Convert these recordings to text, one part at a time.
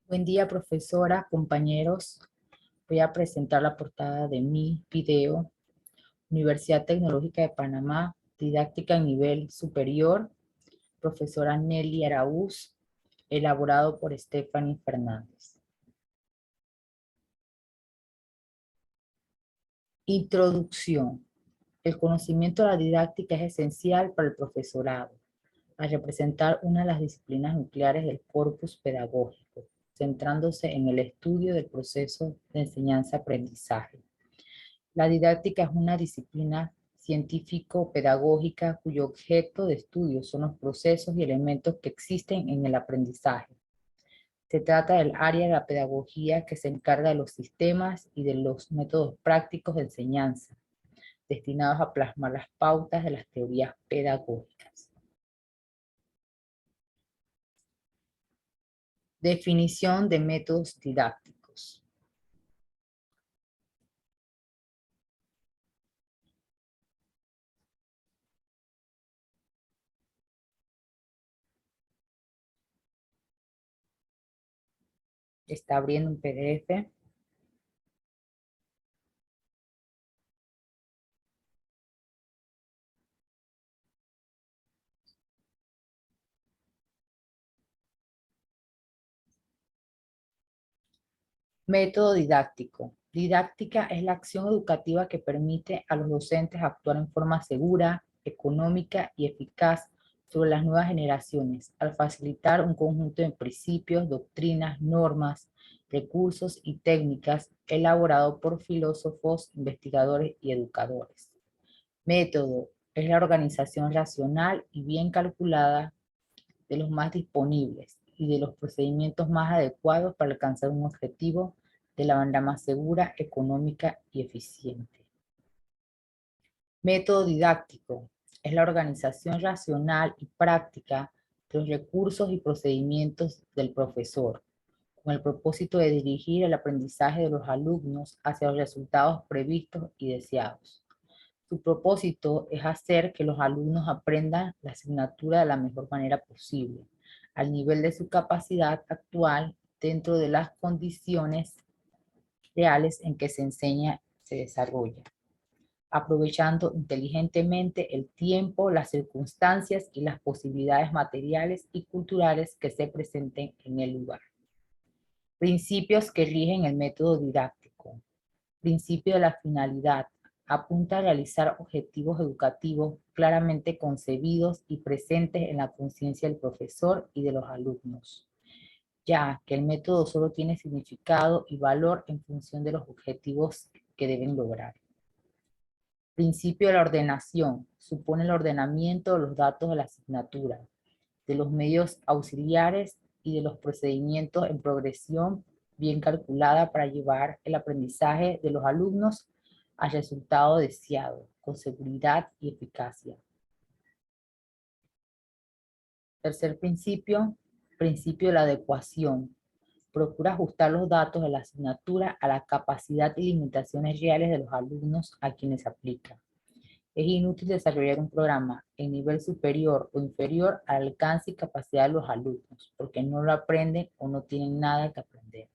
Buen día, profesora, compañeros. Voy a presentar la portada de mi video, Universidad Tecnológica de Panamá, didáctica en nivel superior, profesora Nelly Araúz, elaborado por Stephanie Fernández. Introducción. El conocimiento de la didáctica es esencial para el profesorado, al representar una de las disciplinas nucleares del corpus pedagógico, centrándose en el estudio del proceso de enseñanza-aprendizaje. La didáctica es una disciplina científico-pedagógica cuyo objeto de estudio son los procesos y elementos que existen en el aprendizaje. Se trata del área de la pedagogía que se encarga de los sistemas y de los métodos prácticos de enseñanza, destinados a plasmar las pautas de las teorías pedagógicas. Definición de métodos didácticos. Está abriendo un PDF. Método didáctico. Didáctica es la acción educativa que permite a los docentes actuar en forma segura, económica y eficaz sobre las nuevas generaciones, al facilitar un conjunto de principios, doctrinas, normas, recursos y técnicas elaborado por filósofos, investigadores y educadores. Método es la organización racional y bien calculada de los más disponibles y de los procedimientos más adecuados para alcanzar un objetivo de la manera más segura, económica y eficiente. Método didáctico es la organización racional y práctica de los recursos y procedimientos del profesor, con el propósito de dirigir el aprendizaje de los alumnos hacia los resultados previstos y deseados. Su propósito es hacer que los alumnos aprendan la asignatura de la mejor manera posible, al nivel de su capacidad actual, dentro de las condiciones reales en que se enseña y se desarrolla, aprovechando inteligentemente el tiempo, las circunstancias y las posibilidades materiales y culturales que se presenten en el lugar. Principios que rigen el método didáctico. Principio de la finalidad. Apunta a realizar objetivos educativos claramente concebidos y presentes en la conciencia del profesor y de los alumnos, ya que el método solo tiene significado y valor en función de los objetivos que deben lograr. Principio de la ordenación. Supone el ordenamiento de los datos de la asignatura, de los medios auxiliares y de los procedimientos en progresión bien calculada para llevar el aprendizaje de los alumnos al resultado deseado, con seguridad y eficacia. Tercer principio, principio de la adecuación. Procura ajustar los datos de la asignatura a la capacidad y limitaciones reales de los alumnos a quienes se aplica. Es inútil desarrollar un programa en nivel superior o inferior al alcance y capacidad de los alumnos, porque no lo aprenden o no tienen nada que aprender.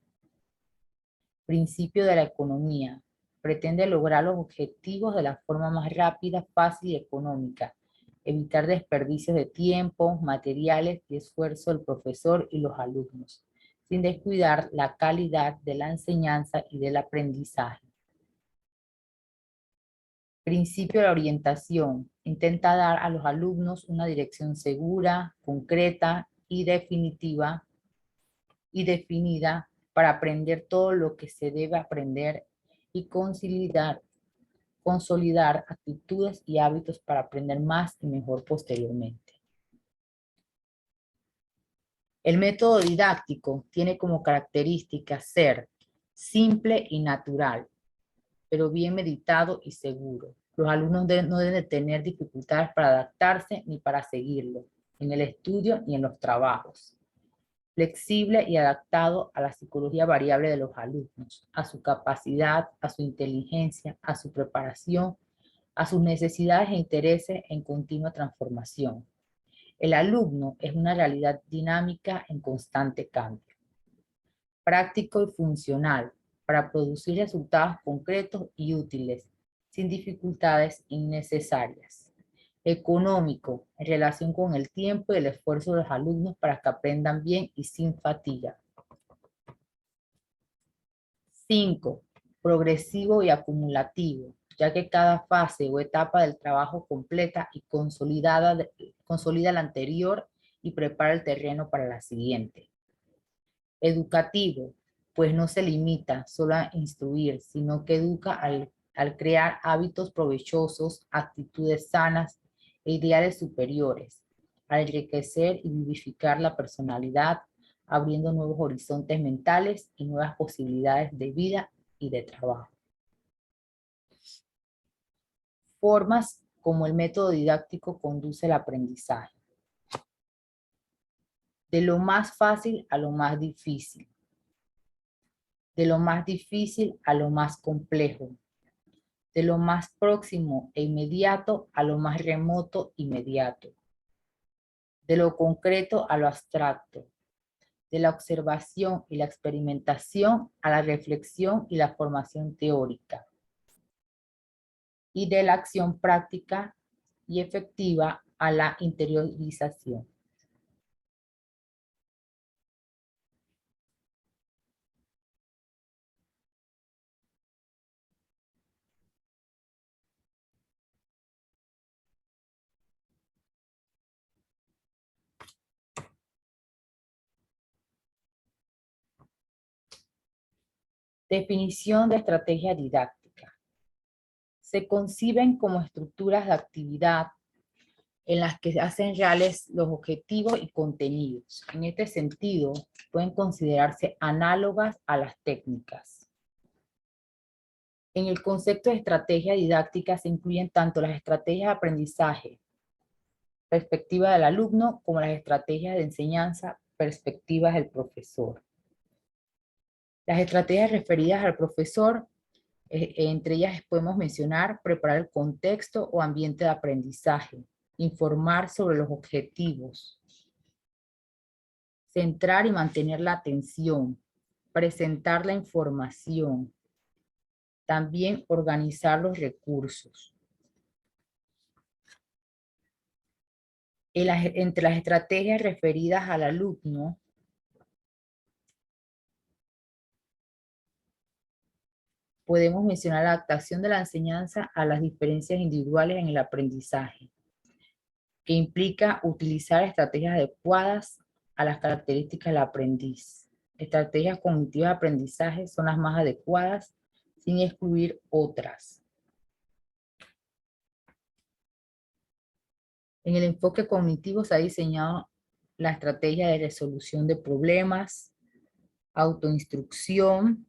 Principio de la economía. Pretende lograr los objetivos de la forma más rápida, fácil y económica. Evitar desperdicios de tiempo, materiales y esfuerzo del profesor y los alumnos, sin descuidar la calidad de la enseñanza y del aprendizaje. Principio de la orientación. Intenta dar a los alumnos una dirección segura, concreta y definitiva y definida para aprender todo lo que se debe aprender y consolidar actitudes y hábitos para aprender más y mejor posteriormente. El método didáctico tiene como característica ser simple y natural, pero bien meditado y seguro. Los alumnos no deben tener dificultades para adaptarse ni para seguirlo, en el estudio ni en los trabajos. Flexible y adaptado a la psicología variable de los alumnos, a su capacidad, a su inteligencia, a su preparación, a sus necesidades e intereses en continua transformación. El alumno es una realidad dinámica en constante cambio. práctico y funcional, para producir resultados concretos y útiles, sin dificultades innecesarias. Económico, en relación con el tiempo y el esfuerzo de los alumnos para que aprendan bien y sin fatiga. 5. Progresivo y acumulativo, ya que cada fase o etapa del trabajo completa y consolida la anterior y prepara el terreno para la siguiente. Educativo, pues no se limita solo a instruir, sino que educa al crear hábitos provechosos, actitudes sanas e ideales superiores, al enriquecer y vivificar la personalidad, abriendo nuevos horizontes mentales y nuevas posibilidades de vida y de trabajo. Formas como el método didáctico conduce el aprendizaje. De lo más fácil a lo más difícil. De lo más difícil a lo más complejo. De lo más próximo e inmediato a lo más remoto inmediato. De lo concreto a lo abstracto. De la observación y la experimentación a la reflexión y la formación teórica. Y de la acción práctica y efectiva a la interiorización. Definición de estrategia didáctica. Se conciben como estructuras de actividad en las que se hacen reales los objetivos y contenidos. En este sentido, pueden considerarse análogas a las técnicas. En el concepto de estrategia didáctica se incluyen tanto las estrategias de aprendizaje, perspectiva del alumno, como las estrategias de enseñanza, perspectivas del profesor. Las estrategias referidas al profesor, entre ellas podemos mencionar preparar el contexto o ambiente de aprendizaje, informar sobre los objetivos, centrar y mantener la atención, presentar la información, también organizar los recursos. Entre las estrategias referidas al alumno, podemos mencionar la adaptación de la enseñanza a las diferencias individuales en el aprendizaje, que implica utilizar estrategias adecuadas a las características del aprendiz. Estrategias cognitivas de aprendizaje son las más adecuadas, sin excluir otras. En el enfoque cognitivo se ha diseñado la estrategia de resolución de problemas, autoinstrucción,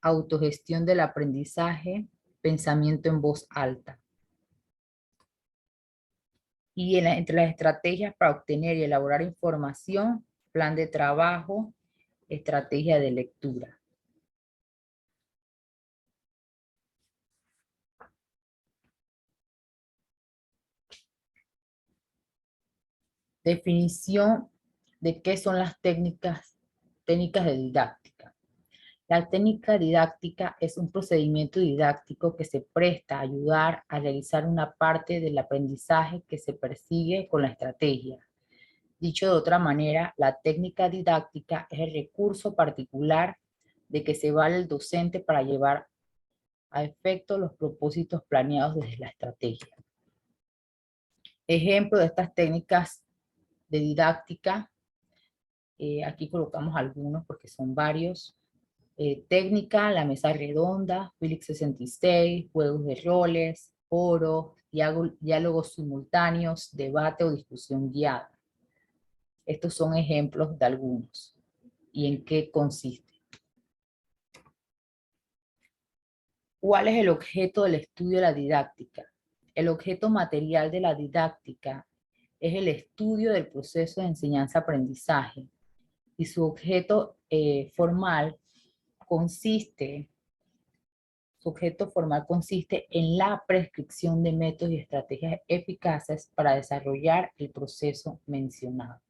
autogestión del aprendizaje, pensamiento en voz alta. Y entre las estrategias para obtener y elaborar información, plan de trabajo, estrategia de lectura. Definición de qué son las técnicas de didáctica. La técnica didáctica es un procedimiento didáctico que se presta a ayudar a realizar una parte del aprendizaje que se persigue con la estrategia. Dicho de otra manera, la técnica didáctica es el recurso particular de que se vale el docente para llevar a efecto los propósitos planeados desde la estrategia. Ejemplo de estas técnicas de didáctica, aquí colocamos algunos porque son varios. Técnica, la mesa redonda, Philips 66, juegos de roles, foro, diálogos simultáneos, debate o discusión guiada. Estos son ejemplos de algunos. ¿Y en qué consiste? ¿Cuál es el objeto del estudio de la didáctica? El objeto material de la didáctica es el estudio del proceso de enseñanza-aprendizaje y su objeto formal consiste en la prescripción de métodos y estrategias eficaces para desarrollar el proceso mencionado.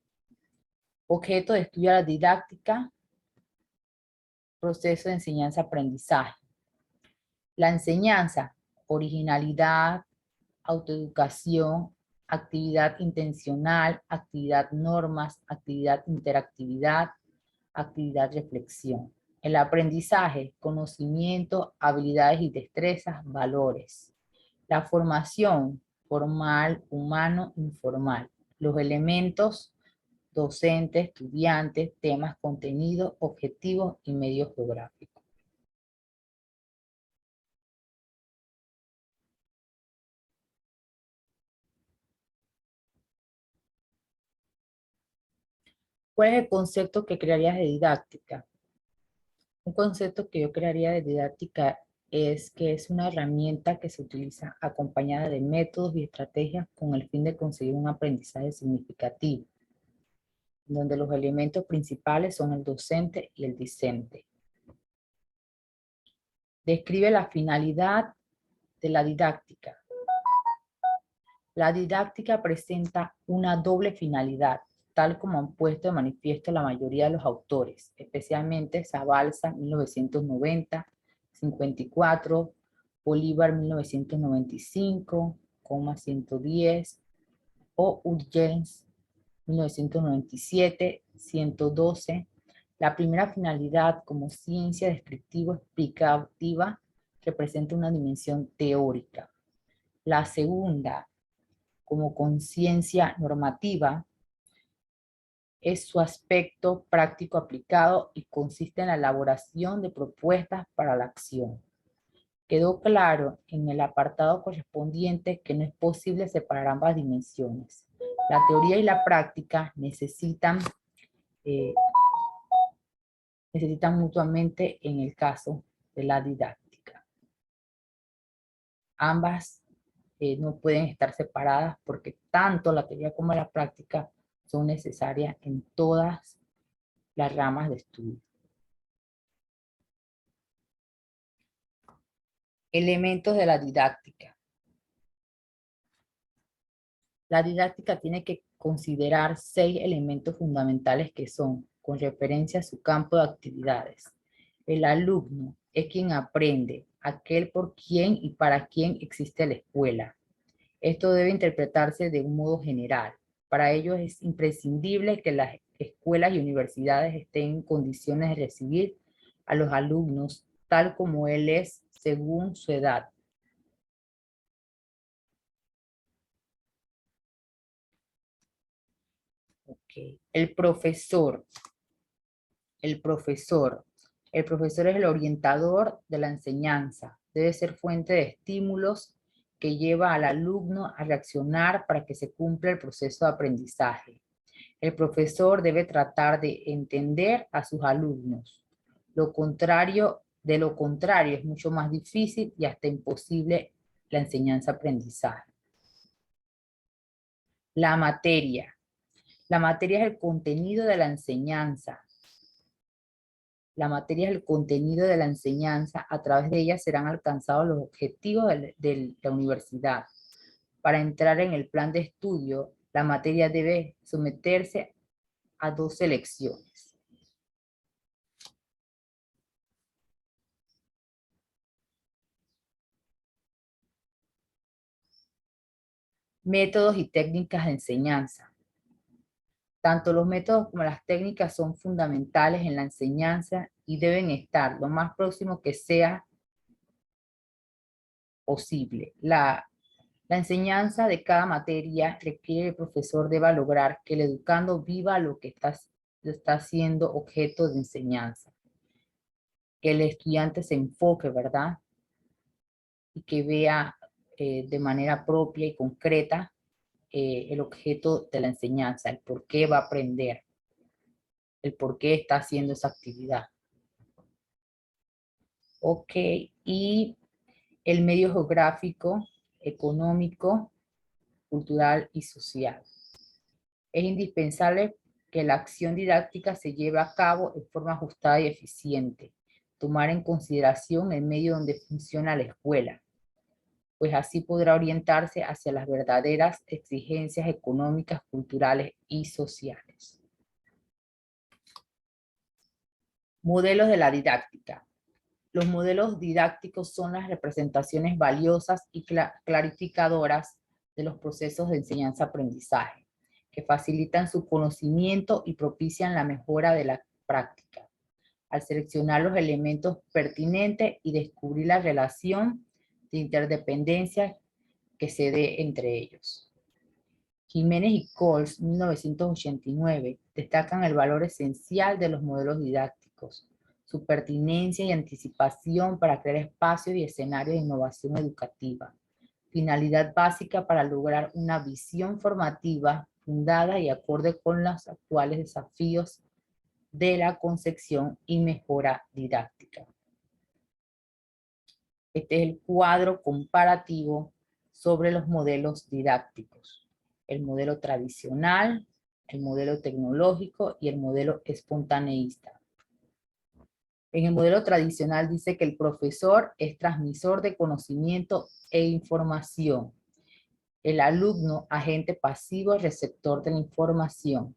Objeto de estudio de la didáctica, proceso de enseñanza-aprendizaje. La enseñanza, originalidad, autoeducación, actividad intencional, actividad normas, actividad interactividad, actividad reflexión. El aprendizaje, conocimiento, habilidades y destrezas, valores. La formación, formal, humano, informal. Los elementos, docente, estudiantes, temas, contenidos, objetivos y medios geográficos. ¿Cuál es el concepto que crearías de didáctica? Un concepto que yo crearía de didáctica es que es una herramienta que se utiliza acompañada de métodos y estrategias con el fin de conseguir un aprendizaje significativo, donde los elementos principales son el docente y el discente. Describe la finalidad de la didáctica. La didáctica presenta una doble finalidad, tal como han puesto de manifiesto la mayoría de los autores, especialmente Zabalza, 1990, 54, Bolívar, 1995, 110, o Huygens, 1997, 112. La primera finalidad como ciencia descriptivo-explicativa representa una dimensión teórica. La segunda, como conciencia normativa, es su aspecto práctico aplicado y consiste en la elaboración de propuestas para la acción. Quedó claro en el apartado correspondiente que no es posible separar ambas dimensiones. La teoría y la práctica necesitan mutuamente en el caso de la didáctica. Ambas no pueden estar separadas porque tanto la teoría como la práctica son necesarias en todas las ramas de estudio. Elementos de la didáctica. La didáctica tiene que considerar 6 elementos fundamentales que son, con referencia a su campo de actividades. El alumno es quien aprende, aquel por quien y para quien existe la escuela. Esto debe interpretarse de un modo general. Para ello es imprescindible que las escuelas y universidades estén en condiciones de recibir a los alumnos tal como él es según su edad. Okay. El profesor. El profesor. El profesor es el orientador de la enseñanza. Debe ser fuente de estímulos que lleva al alumno a reaccionar para que se cumpla el proceso de aprendizaje. El profesor debe tratar de entender a sus alumnos. De lo contrario es mucho más difícil y hasta imposible la enseñanza-aprendizaje. La materia. La materia es el contenido de la enseñanza. La materia es el contenido de la enseñanza. A través de ella serán alcanzados los objetivos de la universidad. Para entrar en el plan de estudio, la materia debe someterse a 2 selecciones. Métodos y técnicas de enseñanza. Tanto los métodos como las técnicas son fundamentales en la enseñanza y deben estar lo más próximo que sea posible. La enseñanza de cada materia requiere que el profesor deba lograr que el educando viva lo que está siendo objeto de enseñanza. Que el estudiante se enfoque, ¿verdad? Y que vea de manera propia y concreta el objeto de la enseñanza, el por qué va a aprender, el por qué está haciendo esa actividad. Ok, y el medio geográfico, económico, cultural y social. Es indispensable que la acción didáctica se lleve a cabo en forma ajustada y eficiente. Tomar en consideración el medio donde funciona la escuela, pues así podrá orientarse hacia las verdaderas exigencias económicas, culturales y sociales. Modelos de la didáctica. Los modelos didácticos son las representaciones valiosas y clarificadoras de los procesos de enseñanza-aprendizaje, que facilitan su conocimiento y propician la mejora de la práctica, al seleccionar los elementos pertinentes y descubrir la relación de interdependencia que se dé entre ellos. Jiménez y Coles, 1989, destacan el valor esencial de los modelos didácticos, su pertinencia y anticipación para crear espacios y escenarios de innovación educativa, finalidad básica para lograr una visión formativa fundada y acorde con los actuales desafíos de la concepción y mejora didáctica. Este es el cuadro comparativo sobre los modelos didácticos. El modelo tradicional, el modelo tecnológico y el modelo espontaneísta. En el modelo tradicional dice que el profesor es transmisor de conocimiento e información. El alumno, agente pasivo, receptor de la información.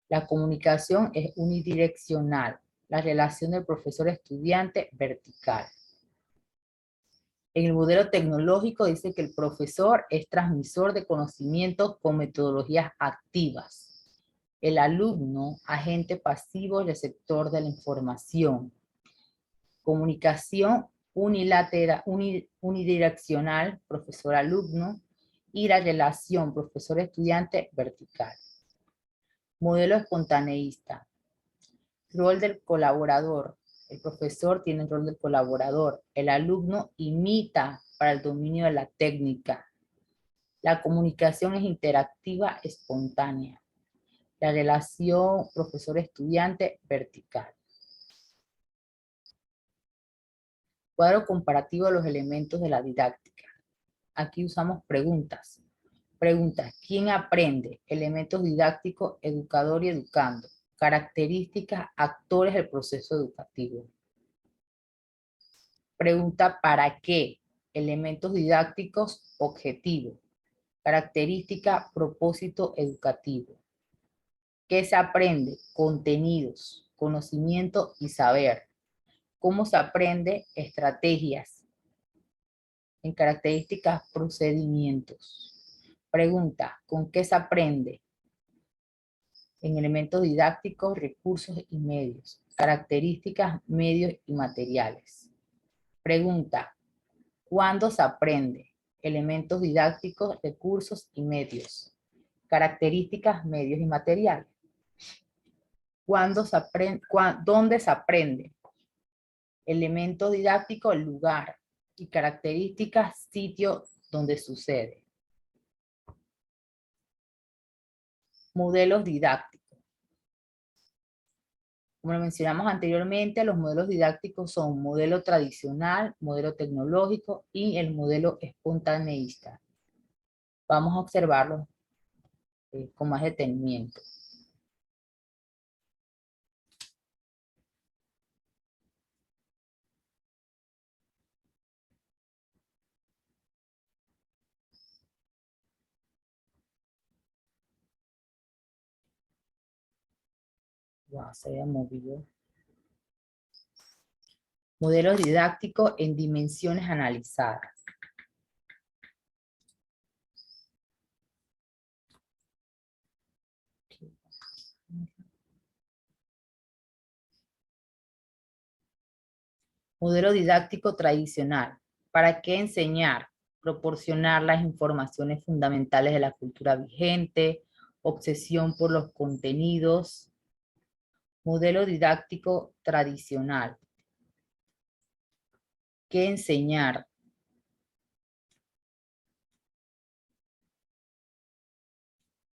La comunicación es unidireccional. La relación del profesor-estudiante vertical. En el modelo tecnológico dice que el profesor es transmisor de conocimientos con metodologías activas. El alumno, agente pasivo, receptor de la información. Comunicación unidireccional, profesor-alumno, y la relación profesor-estudiante vertical. Modelo espontaneísta. Rol del colaborador. El profesor tiene el rol del colaborador. El alumno imita para el dominio de la técnica. La comunicación es interactiva, espontánea. La relación profesor-estudiante vertical. Cuadro comparativo de los elementos de la didáctica. Aquí usamos preguntas. Preguntas: ¿quién aprende? Elementos didácticos, educador y educando. Características, actores del proceso educativo. Pregunta: ¿para qué? Elementos didácticos, objetivo. Característica, propósito educativo. ¿Qué se aprende? Contenidos, conocimiento y saber. ¿Cómo se aprende? Estrategias. En características, procedimientos. Pregunta: ¿con qué se aprende? En elementos didácticos, recursos y medios. Características, medios y materiales. Pregunta: ¿cuándo se aprende? Elementos didácticos, recursos y medios. Características, medios y materiales. ¿Cuándo se aprende? ¿Dónde se aprende? Elementos didácticos, lugar. Y características, sitio donde sucede. Modelos didácticos. Como lo mencionamos anteriormente, los modelos didácticos son modelo tradicional, modelo tecnológico y el modelo espontaneísta. Vamos a observarlos con más detenimiento. Wow, se había movido. Modelos didácticos en dimensiones analizadas. Modelo didáctico tradicional. ¿Para qué enseñar? Proporcionar las informaciones fundamentales de la cultura vigente, obsesión por los contenidos. Modelo didáctico tradicional. ¿Qué enseñar?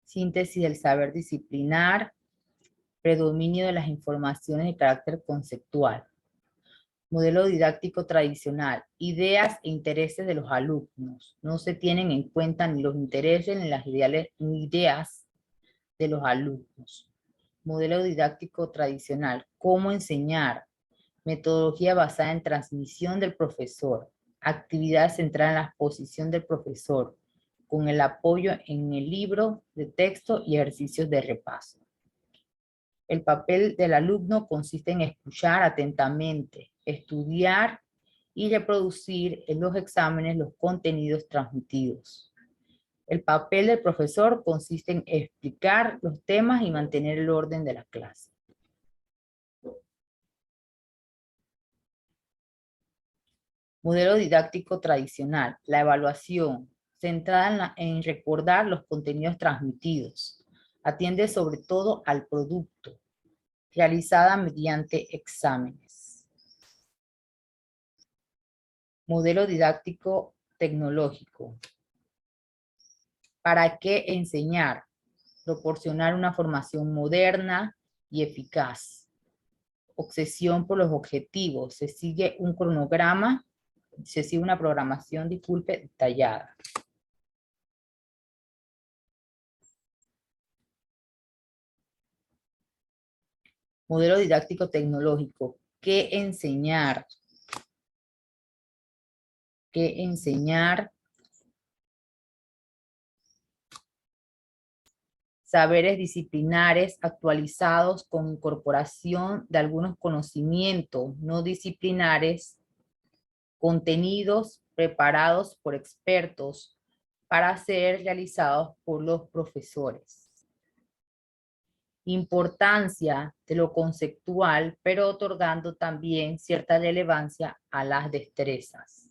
Síntesis del saber disciplinar, predominio de las informaciones de carácter conceptual. Modelo didáctico tradicional, ideas e intereses de los alumnos. No se tienen en cuenta ni los intereses ni las ideas de los alumnos. Modelo didáctico tradicional, cómo enseñar. Metodología basada en transmisión del profesor. Actividad centrada en la exposición del profesor, con el apoyo en el libro de texto y ejercicios de repaso. El papel del alumno consiste en escuchar atentamente, estudiar y reproducir en los exámenes los contenidos transmitidos. El papel del profesor consiste en explicar los temas y mantener el orden de la clase. Modelo didáctico tradicional. La evaluación, centrada en recordar los contenidos transmitidos. Atiende sobre todo al producto, realizada mediante exámenes. Modelo didáctico tecnológico. ¿Para qué enseñar? Proporcionar una formación moderna y eficaz. Obsesión por los objetivos. Se sigue un cronograma, se sigue una programación, disculpe, detallada. Modelo didáctico tecnológico. ¿Qué enseñar? ¿Qué enseñar? Saberes disciplinares actualizados con incorporación de algunos conocimientos no disciplinares, contenidos preparados por expertos para ser realizados por los profesores. Importancia de lo conceptual, pero otorgando también cierta relevancia a las destrezas.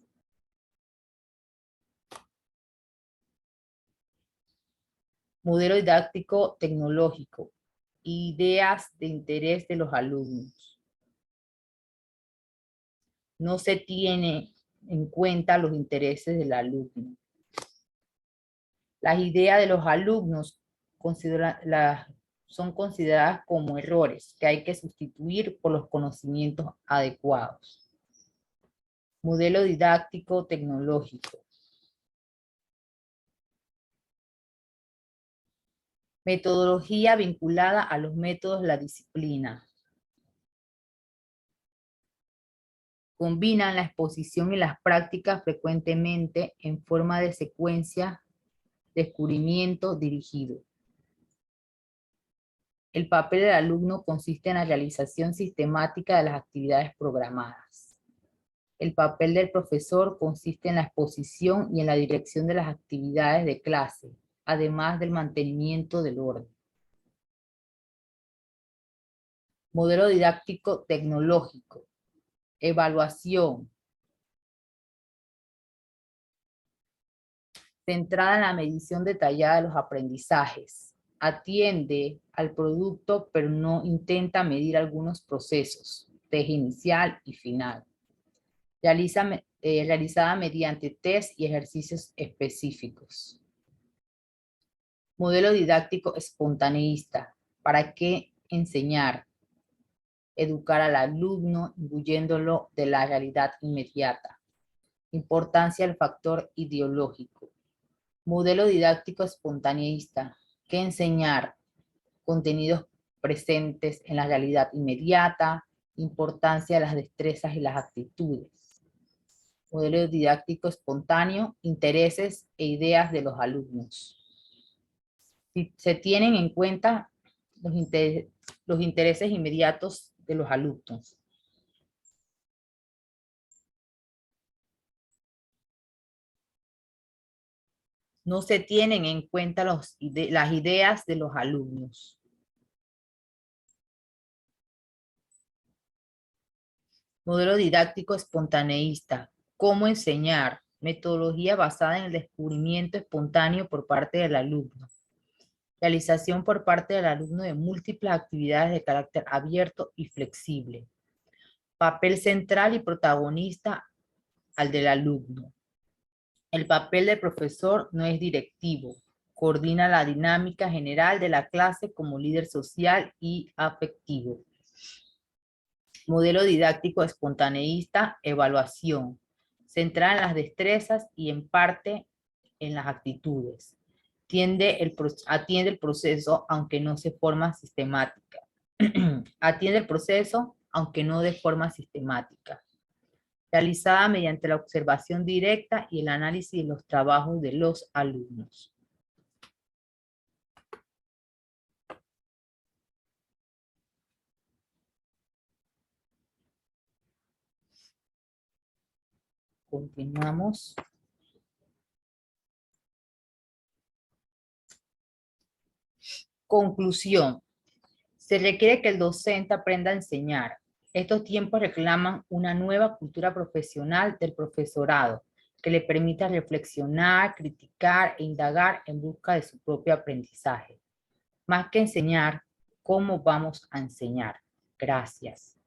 Modelo didáctico tecnológico. Ideas de interés de los alumnos. No se tiene en cuenta los intereses del alumno. Las ideas de los alumnos son consideradas como errores que hay que sustituir por los conocimientos adecuados. Modelo didáctico tecnológico. Metodología vinculada a los métodos de la disciplina. Combinan la exposición y las prácticas frecuentemente en forma de secuencia, descubrimiento dirigido. El papel del alumno consiste en la realización sistemática de las actividades programadas. El papel del profesor consiste en la exposición y en la dirección de las actividades de clase, además del mantenimiento del orden. Modelo didáctico tecnológico. Evaluación. Centrada en la medición detallada de los aprendizajes. Atiende al producto, pero no intenta medir algunos procesos, eje inicial y final. Realizada mediante test y ejercicios específicos. Modelo didáctico espontaneísta. ¿Para qué enseñar? Educar al alumno, imbuyéndolo de la realidad inmediata. Importancia del factor ideológico. Modelo didáctico espontaneísta. ¿Qué enseñar? Contenidos presentes en la realidad inmediata. Importancia de las destrezas y las actitudes. Modelo didáctico espontáneo. Intereses e ideas de los alumnos. Si se tienen en cuenta los intereses inmediatos de los alumnos. No se tienen en cuenta las ideas de los alumnos. Modelo didáctico espontaneísta. ¿Cómo enseñar? Metodología basada en el descubrimiento espontáneo por parte del alumno. Realización por parte del alumno de múltiples actividades de carácter abierto y flexible. Papel central y protagonista al del alumno. El papel del profesor no es directivo. Coordina la dinámica general de la clase como líder social y afectivo. Modelo didáctico espontaneísta, evaluación. Centrada en las destrezas y en parte en las actitudes. Atiende el proceso aunque no de forma sistemática. Atiende el proceso aunque no de forma sistemática. Realizada mediante la observación directa y el análisis de los trabajos de los alumnos. Continuamos. Conclusión. Se requiere que el docente aprenda a enseñar. Estos tiempos reclaman una nueva cultura profesional del profesorado que le permita reflexionar, criticar e indagar en busca de su propio aprendizaje. Más que enseñar, ¿cómo vamos a enseñar? Gracias.